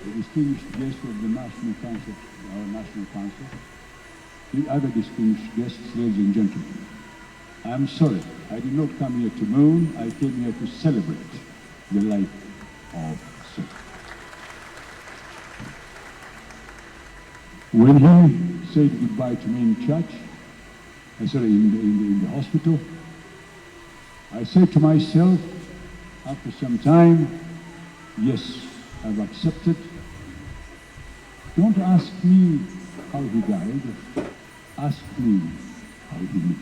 the distinguished guest of the National Council, our National Council, the other distinguished guests, ladies and gentlemen. I'm sorry, I did not come here to mourn, I came here to celebrate the life of Cedric. When he said goodbye to me in church, in the hospital, I said to myself, after some time, yes, I've accepted. Don't ask me how he died, ask me how he lived.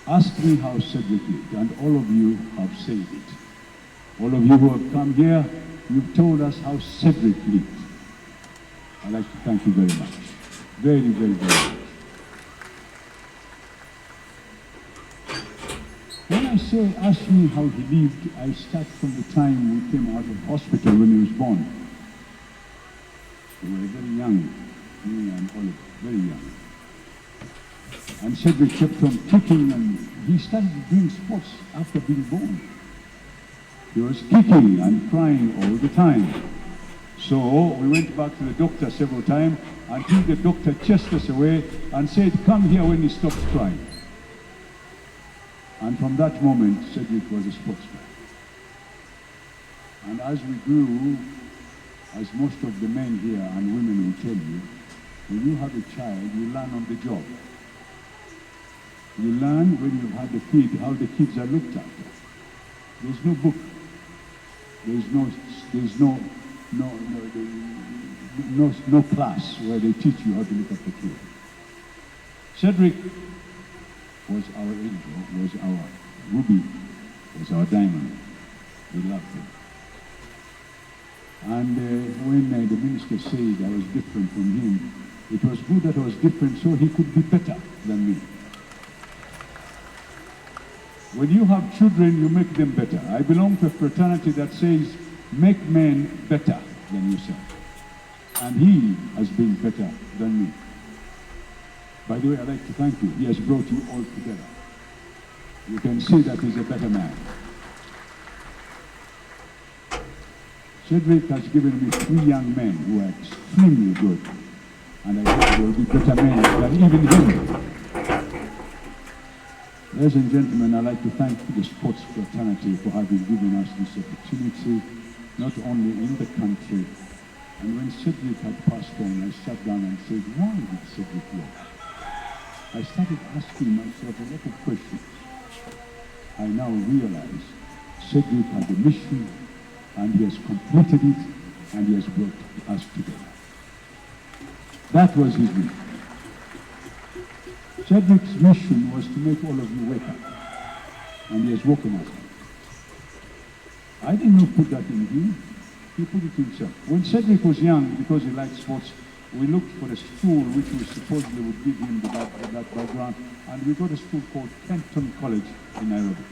Ask me how Cedric lived, and all of you have said it. All of you who have come here, you've told us how Cedric lived. I'd like to thank you very much. Very, very, very much. When I say ask me how he lived, I start from the time we came out of hospital when he was born. We were very young, me and Oliver, very young. And Cedric kept on kicking, and he started doing sports after being born. He was kicking and crying all the time. So we went back to the doctor several times until the doctor chased us away and said, come here when he stops crying. And from that moment, Cedric was a sportsman. And as we grew, as most of the men here and women will tell you, when you have a child, you learn on the job. You learn when you've had a kid, how the kids are looked after. There's no book. There's no class where they teach you how to look after the kid. Cedric was our angel, was our ruby, was our diamond. We loved him. And when the minister said I was different from him, it was good that I was different so he could be better than me. When you have children, you make them better. I belong to a fraternity that says, make men better than yourself. And he has been better than me. By the way, I'd like to thank you. He has brought you all together. You can see that he's a better man. Cedric has given me 3 young men who are extremely good. And I hope they will be better men than even him. Ladies and gentlemen, I'd like to thank the sports fraternity for having given us this opportunity, not only in the country. And when Cedric had passed on, I sat down and said, why did Cedric live? I started asking myself a lot of questions. I now realize Cedric had a mission, and he has completed it, and he has brought us together. That was his mission. Cedric's mission was to make all of you wake up, and he has woken us up. I did not put that in him, he put it himself. When Cedric was young, because he liked sports, we looked for a school which we supposedly would give him that background, and we got a school called Kenton College in Nairobi.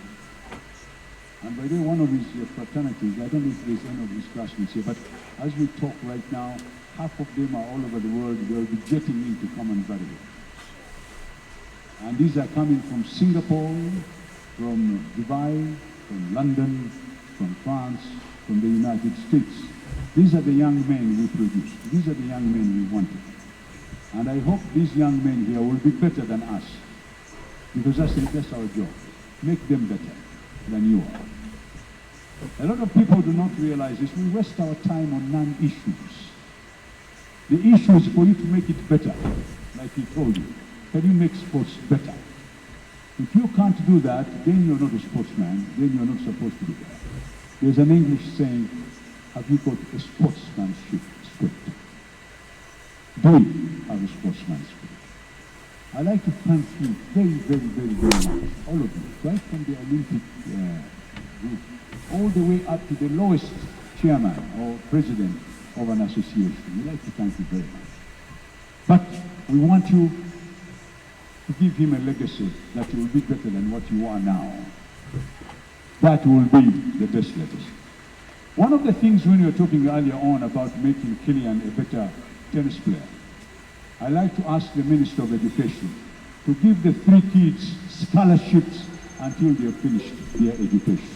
And by the way, one of his fraternities, I don't know if there's any of his classmates here, but as we talk right now, half of them are all over the world. They'll be jetting in to come and bury him. And these are coming from Singapore, from Dubai, from London, from France, from the United States. These are the young men we produced. These are the young men we wanted. And I hope these young men here will be better than us. Because that's our job. Make them better than you are. A lot of people do not realize this. We waste our time on non-issues. The issue is for you to make it better, like he told you. Can you make sports better? If you can't do that, then you're not a sportsman, then you're not supposed to do that. There's an English saying, have you got a sportsmanship spirit? Do you have a sportsman's spirit? I'd like to thank you very, very, very, very much, all of you, right from the Olympic group, all the way up to the lowest chairman or president of an association. We'd like to thank you very much. But we want you to give him a legacy that will be better than what you are now. That will be the best legacy. One of the things when you were talking earlier on about making Killian a better tennis player, I'd like to ask the Minister of Education to give the 3 kids scholarships until they have finished their education.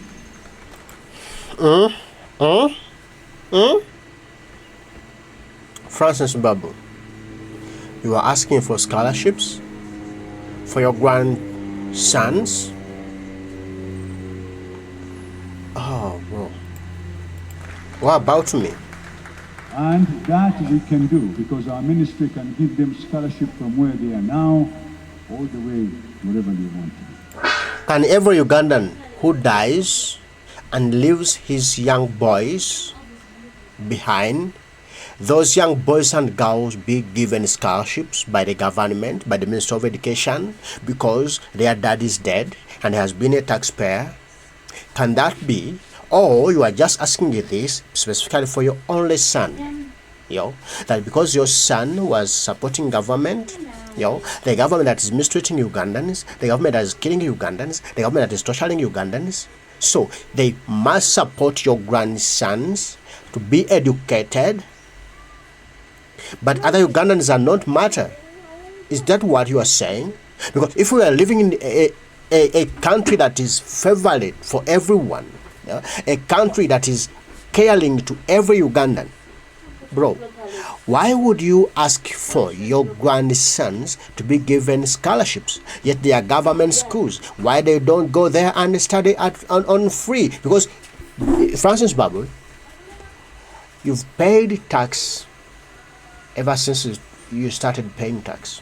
Francis Babu, you are asking for scholarships for your grandsons? Oh, bro. What about me? And that we can do because our ministry can give them scholarship from where they are now all the way wherever they want to be. Can every Ugandan who dies and leaves his young boys behind, those young boys and girls be given scholarships by the government, by the Ministry of Education, because their dad is dead and has been a taxpayer? Can that be? Or you are just asking this specifically for your only son? That because your son was supporting government, the government that is mistreating Ugandans, the government that is killing Ugandans, the government that is torturing Ugandans, so they must support your grandsons to be educated, but other Ugandans are not matter. Is that what you are saying? Because if we are living in a country that is favorable for everyone, a country that is caring to every Ugandan, bro, why would you ask for your grandsons to be given scholarships, yet they are government schools? Why they don't go there and study on free? Because, Francis Babu, you've paid tax ever since you started paying tax.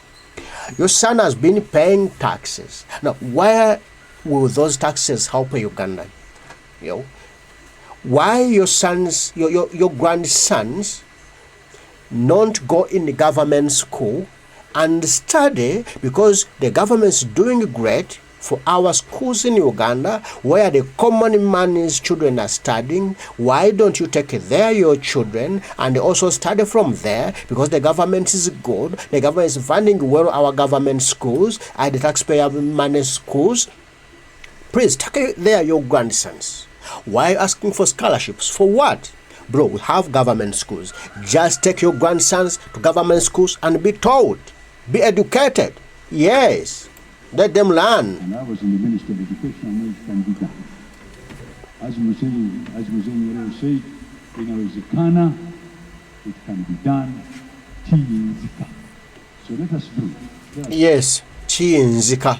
Your son has been paying taxes. Now, where will those taxes help a Ugandan? Why your sons, your grandsons, not go in the government school and study, because the government is doing great for our schools in Uganda where the common man's children are studying? Why don't you take there your children and also study from there? Because the government is good, the government is funding well our government schools and the taxpayer money schools. Please take there your grandsons. Why asking for scholarships? For what? Bro, we have government schools. Just take your grandsons to government schools and be taught. Be educated. Yes. Let them learn. And I was in the Ministry of Education, I know it can be done. As Museni said, it's a kana, it can be done. So let us do it. Yes, Chinzika.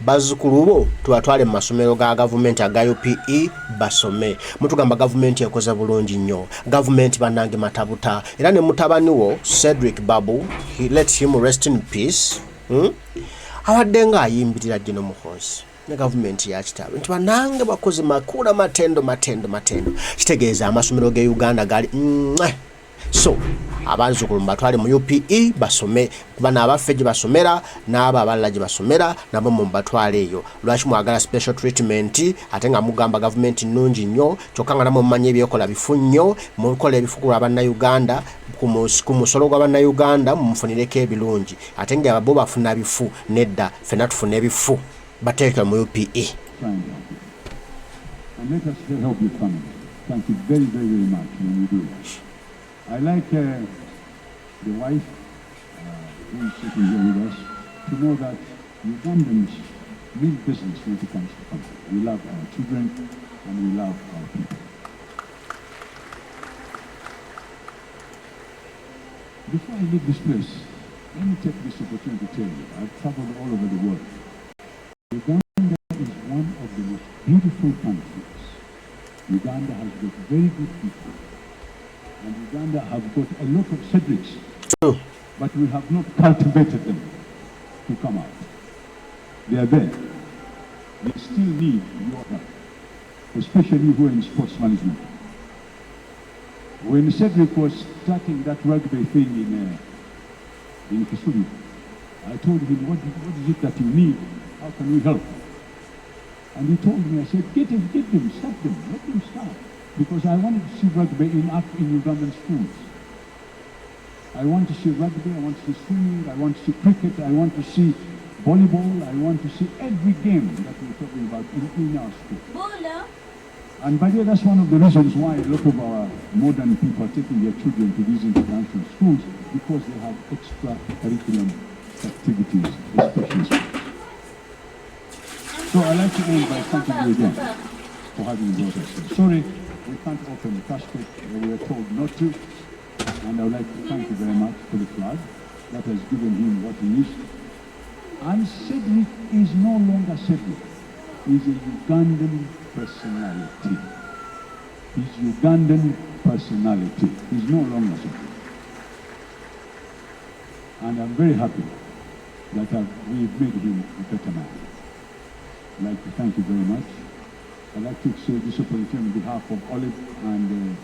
Bazukulubo tuwatwale mu masomero ga gavumenti aga UPE basome. Mutugamba gavumenti yakoze bulungi nnyo. Gavumenti banange matabuta. Era ne mutabani wo Cedric Babu, he let him rest in peace. Awadde nga ayimbirira gino mukozi ne gavumenti ya Kitabwe nti banange bakoze makula matendo. Kitegeeza amasomero ge Uganda gali so abazzukulu batwale mu UPE basome, kuba n'abaffe gye basomera n'abo abalala gye basomera nabo mu batwale eyo. Lwaki mwagala special treatment ate nga mugamba gavumenti nnungi nnyo, kyokka nga namwe mumanyi ebyokola bifu nnyo, mukola ebifukulwa bannayuganda ku musolo gw'abannayuganda mumufunireko ebirungi, ate nga bo bafuna bifu. Nedda ffenna tufuna ebifu, bateeke mu UPE. And let us help your family. Thank you very, very, very much when you do that. I like the wife who is sitting here with us to know that Ugandans mean business when it comes to family. We love our children and we love our people. Before I leave this place, let me take this opportunity to tell you, I've traveled all over the world. Uganda is one of the most beautiful countries. Uganda has got very good people. And Uganda have got a lot of Cedrics, but we have not cultivated them to come out. They are there. They still need your help, especially who are in sports management. When Cedric was starting that rugby thing in Kisumu, I told him, what is it that you need? How can we help? And he told me, I said, get them, start them, let them start. Because I wanted to see rugby in Ugandan schools. I want to see rugby, I want to see swimming, I want to see cricket, I want to see volleyball, I want to see every game that we're talking about in our school. And by the way, that's one of the reasons why a lot of our modern people are taking their children to these international schools, because they have extra curriculum activities, especially sports. So I'd like to end by thanking you again for having brought us here. Sorry we can't open the casket. We were told not to. And I would like to thank you very much for the flag that has given him what he is. And Cedric is no longer Cedric. He's a Ugandan personality. He's Ugandan personality. He's no longer Cedric. And I'm very happy that we've made him a better man. I'd like to thank you very much. I'd like to say this opportunity on behalf of Olive and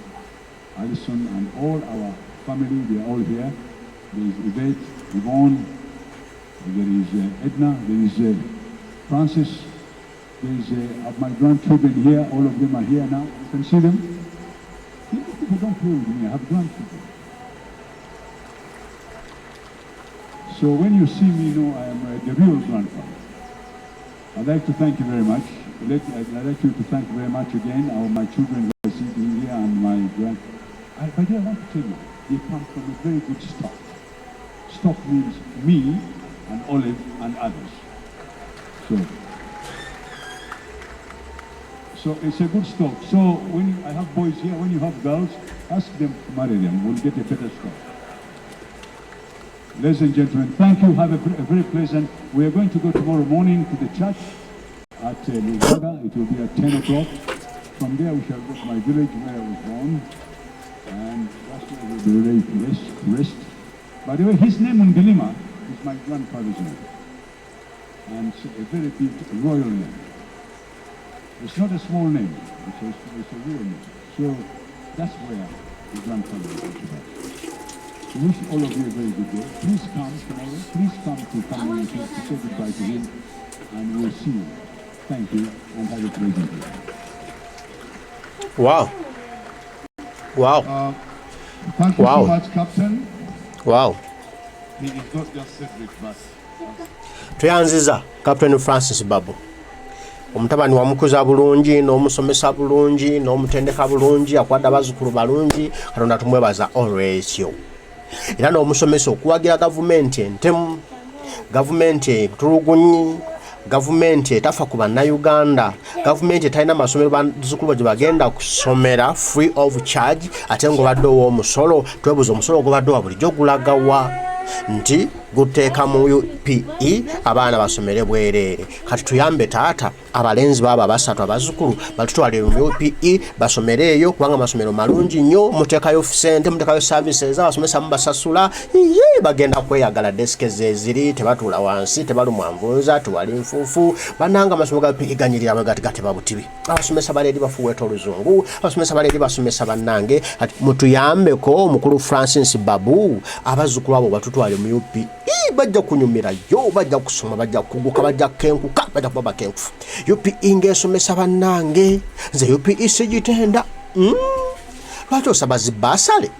Alison and all our family. They are all here. There is Yvette, Yvonne, there is Edna, there is Francis, there is my grandchildren here. All of them are here now. You can see them. People don't play with me. I have grandchildren. So when you see me, you know I am the real grandfather. I'd like to thank you very much. I'd like you to thank very much again my children who are sitting here and my grand. But I want to tell you, they come from a very good stock. Stock means me and Olive and others. So it's a good stock. So when I have boys here, when you have girls, ask them to marry them. We'll get a better stock. Ladies and gentlemen, thank you. Have a very pleasant. We are going to go tomorrow morning to the church at Lugaga. It will be at 10 o'clock. From there, we shall go to my village where I was born. And that's where we'll be ready to rest. By the way, his name Undilima is my grandfather's name. And it's a very big royal name. It's not a small name. It's a real name. So that's where the grandfather is about. I wish all of you a very good day. Please come tomorrow. Please come to family to say goodbye to him, and we'll see you. Thank you, and have a pleasant day. Wow. Wow. Thank you so much, Captain. Wow. He is not just Cedric, but... Tuyanziza Captain Francis Babu. Omutabani wamukuza bulungi n'omusomesa bulungi n'omutendeka bulungi akwadda bazzukulu balungi Katonda tumwebaza always yo. Era n'omusomesa okuwagira gavumenti entemu, gavumenti etulugunyi, gavumenti etafa ku bannayuganda, gavumenti etalina amasomero bazzukulu gye bagenda kusomera free of charge ate ng'obadde ow'omusolo. Twebuuza omusolo ogubadde wa bulijjo gulagawa nti guteeka mu UPE abaana basomere bwereere. Kati tuyambe taata abalenzi baba basatu abazzukulu batutwale mu UPE basomereeyo kubanga amasomero malungi nnyo. Muteekayo ssente, muteekayo services abasomesa mubasasula bagenda kweyagala desike zeziri tebatuula wansi tebalumwa nvunza tuwali nfuufu bannanga amasomero ga UPE ganyirira amagati gateba butibi. Abasomesa baleeri bafuweeta oluzungu, abasomesa baleeri basomesa bannange. Mutuyambeko omukulu Francis Babu abazzukulu abo batutwale mu UPE. Bajja kunyumira yo, bajja kusoma, bajja kuguka, bajja kenkuka, bajja kuba bakenkufu. UPE ngesomesa bannange, nze UPE sigitenda. Lwaki osaba zibbasale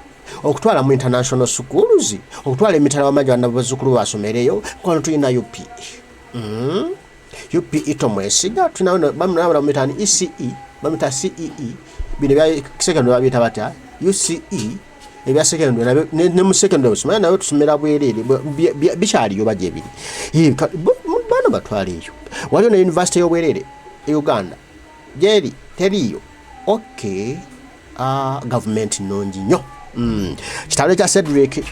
okutwala mu international schools, okutwala emitala w'amagye bana bazzukulu basomereyo kwano tulina UPE. UPE tomwesiga tunabona mumitani ECE, bamita CEE, bino bya secondary babiyita batya UCE. Ebya secondary ne mu secondary osomera nawe tusomera bwereere bikyaliyo bajja ebiri bano batwaleeyo. Waliyo ne university y'obwereere e Uganda gyeri teriyo. Okay, government nnungi nnyo. Kitalo kya Cedric